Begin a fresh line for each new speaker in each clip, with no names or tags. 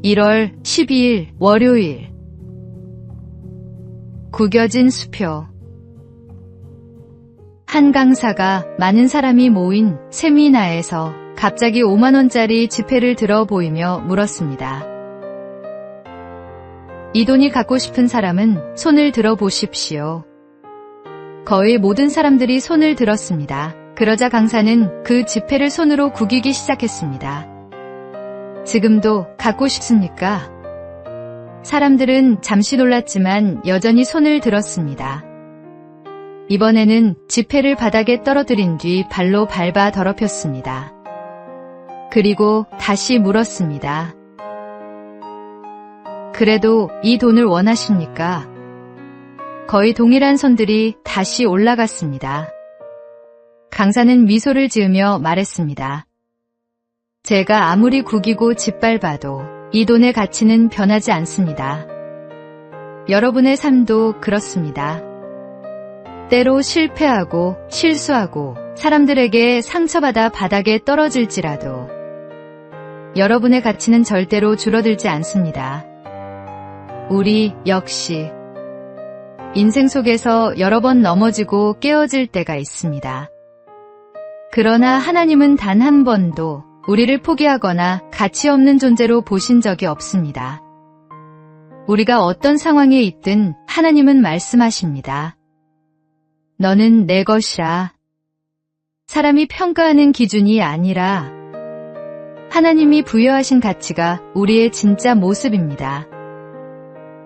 1월 12일 월요일. 구겨진 수표. 한 강사가 많은 사람이 모인 세미나에서 갑자기 5만원짜리 지폐를 들어 보이며 물었습니다. 이 돈이 갖고 싶은 사람은 손을 들어 보십시오. 거의 모든 사람들이 손을 들었습니다. 그러자 강사는 그 지폐를 손으로 구기기 시작했습니다. 지금도 갖고 싶습니까? 사람들은 잠시 놀랐지만 여전히 손을 들었습니다. 이번에는 지폐를 바닥에 떨어뜨린 뒤 발로 밟아 더럽혔습니다. 그리고 다시 물었습니다. 그래도 이 돈을 원하십니까? 거의 동일한 손들이 다시 올라갔습니다. 강사는 미소를 지으며 말했습니다. 제가 아무리 구기고 짓밟아도 이 돈의 가치는 변하지 않습니다. 여러분의 삶도 그렇습니다. 때로 실패하고 실수하고 사람들에게 상처받아 바닥에 떨어질지라도 여러분의 가치는 절대로 줄어들지 않습니다. 우리 역시 인생 속에서 여러 번 넘어지고 깨어질 때가 있습니다. 그러나 하나님은 단 한 번도 우리를 포기하거나 가치 없는 존재로 보신 적이 없습니다. 우리가 어떤 상황에 있든 하나님은 말씀하십니다. 너는 내 것이라. 사람이 평가하는 기준이 아니라 하나님이 부여하신 가치가 우리의 진짜 모습입니다.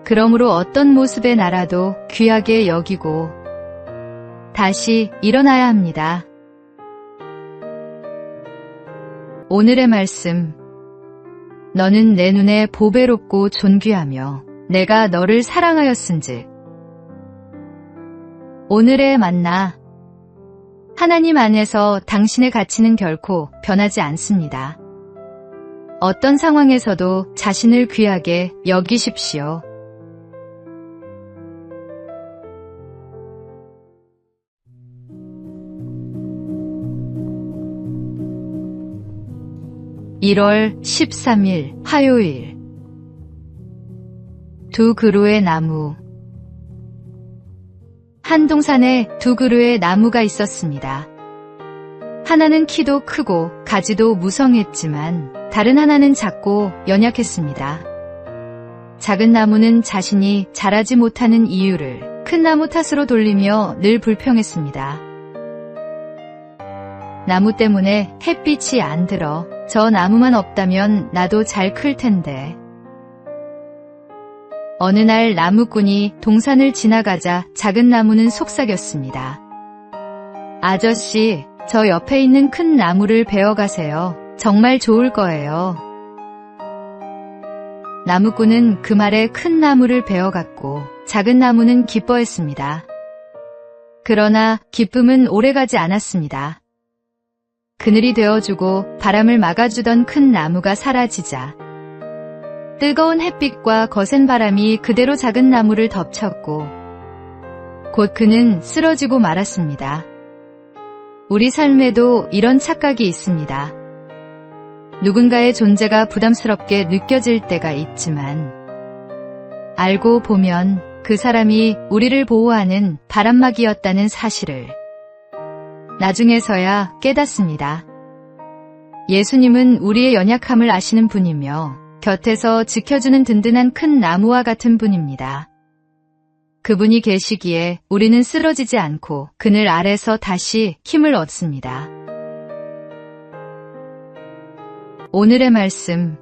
그러므로 어떤 모습의 나라도 귀하게 여기고 다시 일어나야 합니다. 오늘의 말씀. 너는 내 눈에 보배롭고 존귀하며 내가 너를 사랑하였은즉. 오늘의 만나. 하나님 안에서 당신의 가치는 결코 변하지 않습니다. 어떤 상황에서도 자신을 귀하게 여기십시오. (1월 13일) 화요일. 두 그루의 나무. 한 동산에 두 그루의 나무가 있었습니다. 하나는 키도 크고 가지도 무성했지만 다른 하나는 작고 연약했습니다. 작은 나무는 자신이 자라지 못하는 이유를 큰 나무 탓으로 돌리며 늘 불평했습니다. 나무 때문에 햇빛이 안 들어. 저 나무만 없다면 나도 잘 클 텐데. 어느 날 나무꾼이 동산을 지나가자 작은 나무는 속삭였습니다. 아저씨, 저 옆에 있는 큰 나무를 베어가세요. 정말 좋을 거예요. 나무꾼은 그 말에 큰 나무를 베어갔고 작은 나무는 기뻐했습니다. 그러나 기쁨은 오래가지 않았습니다. 그늘이 되어주고 바람을 막아주던 큰 나무가 사라지자 뜨거운 햇빛과 거센 바람이 그대로 작은 나무를 덮쳤고 곧 그는 쓰러지고 말았습니다. 우리 삶에도 이런 착각이 있습니다. 누군가의 존재가 부담스럽게 느껴질 때가 있지만 알고 보면 그 사람이 우리를 보호하는 바람막이였다는 사실을 나중에서야 깨닫습니다. 예수님은 우리의 연약함을 아시는 분이며 곁에서 지켜주는 든든한 큰 나무와 같은 분입니다. 그분이 계시기에 우리는 쓰러지지 않고 그늘 아래서 다시 힘을 얻습니다. 오늘의 말씀.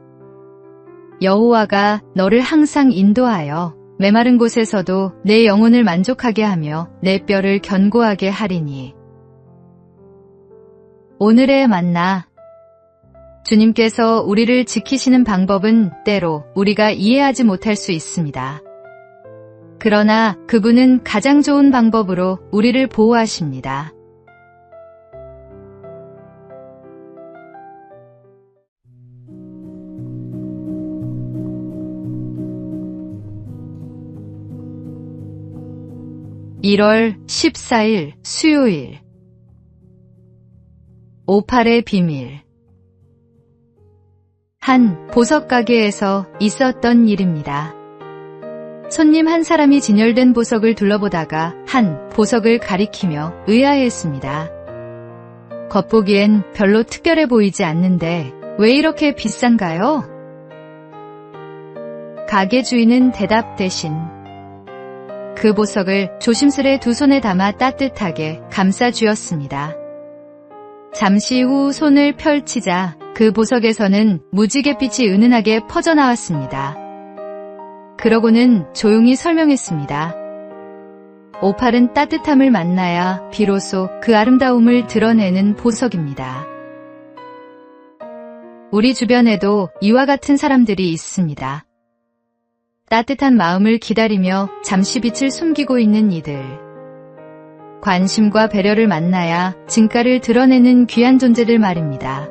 여호와가 너를 항상 인도하여 메마른 곳에서도 내 영혼을 만족하게 하며 내 뼈를 견고하게 하리니. 오늘의 만나. 주님께서 우리를 지키시는 방법은 때로 우리가 이해하지 못할 수 있습니다. 그러나 그분은 가장 좋은 방법으로 우리를 보호하십니다. (1월 14일) 수요일. 오팔의 비밀. 한 보석 가게에서 있었던 일입니다. 손님 한 사람이 진열된 보석을 둘러보다가 한 보석을 가리키며 의아해했습니다. 겉보기엔 별로 특별해 보이지 않는데 왜 이렇게 비싼가요? 가게 주인은 대답 대신 그 보석을 조심스레 두 손에 담아 따뜻하게 감싸 주었습니다. 잠시 후 손을 펼치자 그 보석에서는 무지갯빛이 은은하게 퍼져나왔습니다. 그러고는 조용히 설명했습니다. 오팔은 따뜻함을 만나야 비로소 그 아름다움을 드러내는 보석입니다. 우리 주변에도 이와 같은 사람들이 있습니다. 따뜻한 마음을 기다리며 잠시 빛을 숨기고 있는 이들. 관심과 배려를 만나야 진가를 드러내는 귀한 존재들 말입니다.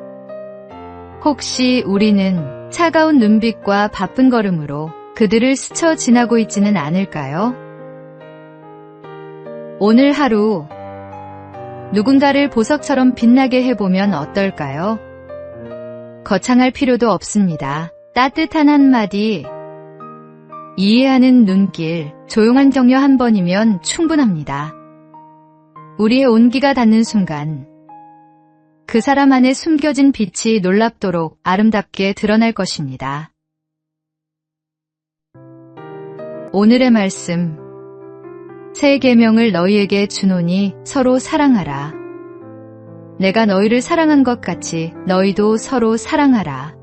혹시 우리는 차가운 눈빛과 바쁜 걸음으로 그들을 스쳐 지나고 있지는 않을까요? 오늘 하루 누군가를 보석처럼 빛나게 해보면 어떨까요? 거창할 필요도 없습니다. 따뜻한 한마디, 이해하는 눈길, 조용한 격려 한 번이면 충분합니다. 우리의 온기가 닿는 순간 그 사람 안에 숨겨진 빛이 놀랍도록 아름답게 드러날 것입니다. 오늘의 말씀, 새 계명을 너희에게 주노니 서로 사랑하라. 내가 너희를 사랑한 것 같이 너희도 서로 사랑하라.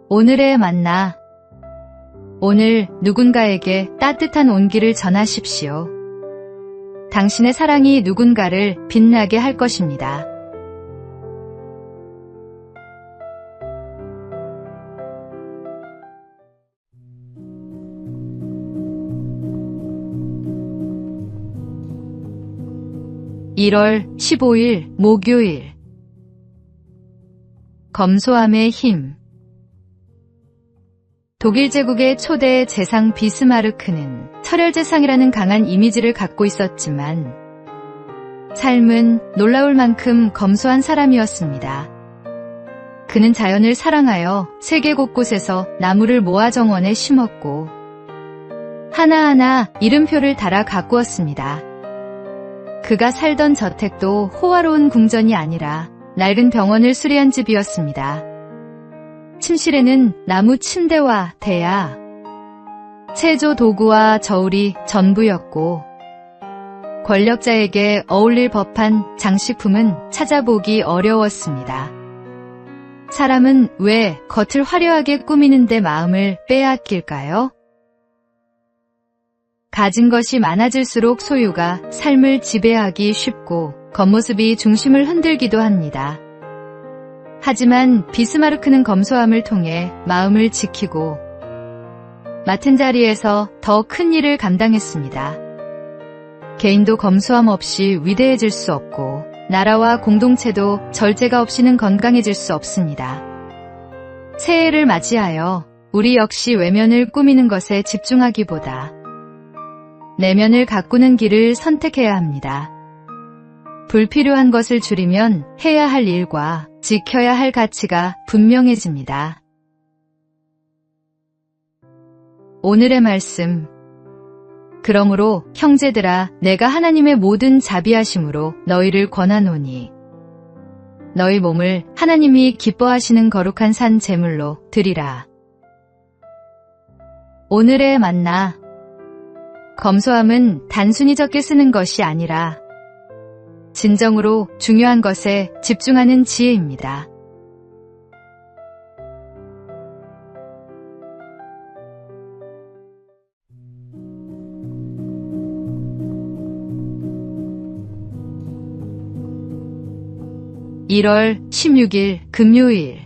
오늘의 만나, 오늘 누군가에게 따뜻한 온기를 전하십시오. 당신의 사랑이 누군가를 빛나게 할 것입니다. (1월 15일) 목요일. 검소함의 힘. 독일 제국의 초대 재상 비스마르크는 철혈재상이라는 강한 이미지를 갖고 있었지만 삶은 놀라울 만큼 검소한 사람이었습니다. 그는 자연을 사랑하여 세계 곳곳에서 나무를 모아 정원에 심었고 하나하나 이름표를 달아 가꾸었습니다. 그가 살던 저택도 호화로운 궁전이 아니라 낡은 병원을 수리한 집이었습니다. 침실에는 나무 침대와 대야, 체조 도구와 저울이 전부였고 권력자에게 어울릴 법한 장식품은 찾아보기 어려웠습니다. 사람은 왜 겉을 화려하게 꾸미는데 마음을 빼앗길까요? 가진 것이 많아질수록 소유가 삶을 지배하기 쉽고 겉모습이 중심을 흔들기도 합니다. 하지만 비스마르크는 검소함을 통해 마음을 지키고 맡은 자리에서 더 큰 일을 감당했습니다. 개인도 검소함 없이 위대해질 수 없고 나라와 공동체도 절제가 없이는 건강해질 수 없습니다. 새해를 맞이하여 우리 역시 외면을 꾸미는 것에 집중하기보다 내면을 가꾸는 길을 선택해야 합니다. 불필요한 것을 줄이면 해야 할 일과 지켜야 할 가치가 분명해집니다. 오늘의 말씀. 그러므로 형제들아, 내가 하나님의 모든 자비하심으로 너희를 권하노니 너희 몸을 하나님이 기뻐하시는 거룩한 산 제물로 드리라. 오늘의 만나. 검소함은 단순히 적게 쓰는 것이 아니라 진정으로 중요한 것에 집중하는 지혜입니다. (1월 16일) 금요일.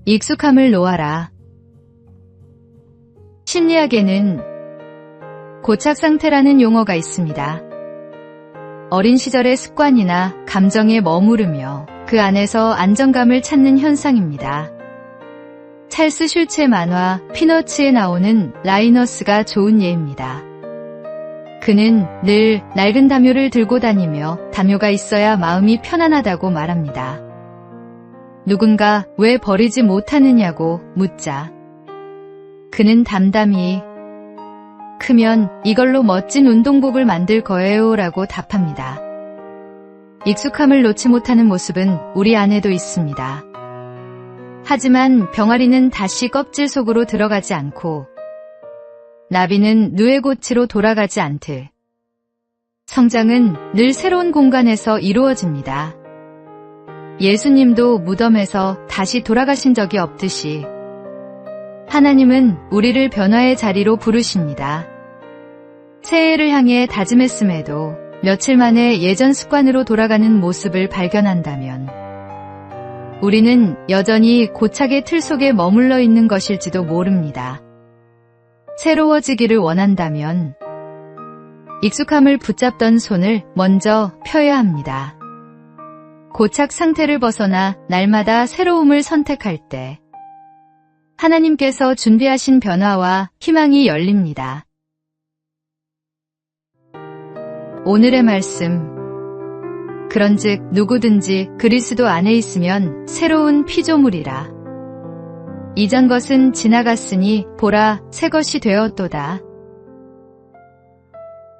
익숙함을 놓아라. 심리학에는 고착 상태라는 용어가 있습니다. 어린 시절의 습관이나 감정에 머무르며 그 안에서 안정감을 찾는 현상입니다. 찰스 슐츠의 만화 피너츠에 나오는 라이너스가 좋은 예입니다. 그는 늘 낡은 담요를 들고 다니며 담요가 있어야 마음이 편안하다고 말합니다. 누군가 왜 버리지 못하느냐고 묻자 그는 담담히 크면 이걸로 멋진 운동복을 만들 거예요 라고 답합니다. 익숙함을 놓지 못하는 모습은 우리 안에도 있습니다. 하지만 병아리는 다시 껍질 속으로 들어가지 않고 나비는 누에고치로 돌아가지 않듯 성장은 늘 새로운 공간에서 이루어집니다. 예수님도 무덤에서 다시 돌아가신 적이 없듯이 하나님은 우리를 변화의 자리로 부르십니다. 새해를 향해 다짐했음에도 며칠 만에 예전 습관으로 돌아가는 모습을 발견한다면 우리는 여전히 고착의 틀 속에 머물러 있는 것일지도 모릅니다. 새로워지기를 원한다면 익숙함을 붙잡던 손을 먼저 펴야 합니다. 고착 상태를 벗어나 날마다 새로움을 선택할 때 하나님께서 준비하신 변화와 희망이 열립니다. 오늘의 말씀. 그런즉 누구든지 그리스도 안에 있으면 새로운 피조물이라. 이전 것은 지나갔으니 보라 새 것이 되었도다.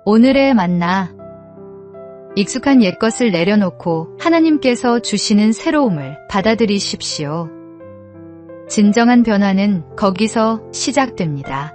오늘의 만나. 익숙한 옛것을 내려놓고 하나님께서 주시는 새로움을 받아들이십시오. 진정한 변화는 거기서 시작됩니다.